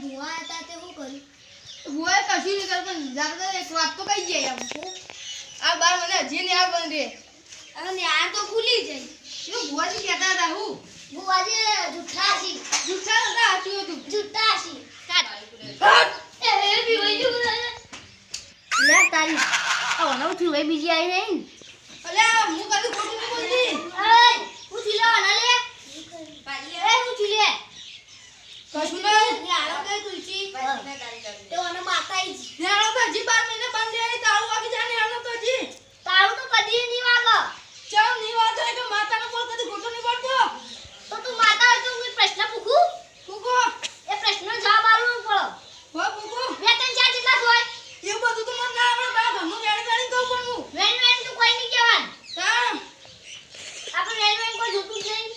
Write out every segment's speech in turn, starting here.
ભૂવા હતા તે શું કર્યું? ભૂવાએ કશું નહીં કર્યું પણ જાગતા એક વાત તો કહી જાય આમ આ બાર મને હજી નહીં આ બંધ રે અને આ તો ખુલી જાય. શું ભૂવાજી કહેતા હતા હું ભૂવાજી જુઠ્ઠા છી. જુઠ્ઠા હતા સાચું હતું જુઠ્ઠા છી. એ બી વઈ ગયું લે તારી ઓનો થી બીજી આવી નહીં. અલ્યા હું કદી ખોટું નહીં બોલતી એય હું થી લો ના લે. એ હું થી લે. કશું નહીં ને આલો કઈ તુલસી તો ઓનો માતાઈ જી. નેણો તો હજી 12 મહિને બંધ રહી તાળું વાગી જાય નેણો તો હજી તારું તો કદી નહીં વાગો. ચાલ ની વાત હોય કે માતાનો બોલ કદી ખોટું નહીં બોલતો તો તું માતા હોય તો હું પ્રશ્ન પૂછું. ફૂકો એ પ્રશ્નનો જવાબ આલવો પડો. હો ફૂકો બે ત્રણ ચાર જેટલા જ હોય. એવું બધું તો મને ના આવડે તારા ઘરનું વેણી વેણી કહું પણ હું વેણ વેણ તો કોઈ નહીં કહેવાનું. તાર આપણે વેણ વેણ કોઈ જોતું જ નહીં.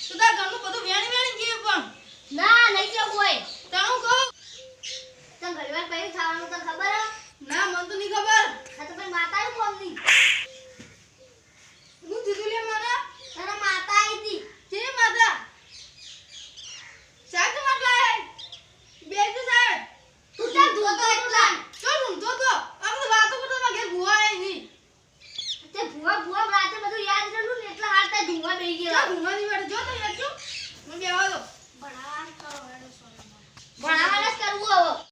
તો તારા ઘરનું બધું વેણી વેણી કહે પણ ના નહીં કેવું હોય. તારું કહું તને ઘડીવાર પછી ખાવાનું તને ખબર હે? ના મને તો નહીં ખબર આ તો પણ માતાનું કોમ નહીં. હું કીધું લે મારા તારા માતા આવી હતી. કે માતા સાહેબ તો માટલા બે તો સાહેબ તું ચાલ ધોતો એટલા. ચાલ હું તો આપણે વાતો કરતા માં ઘેર ભૂવા આવી નહીં તે ભૂવા ભૂવા રાતે બધું યાદ રહેલું ને એટલા હાલતા ધુવા બેહી ચાલ ગયેલા. ભૂવાની વાડે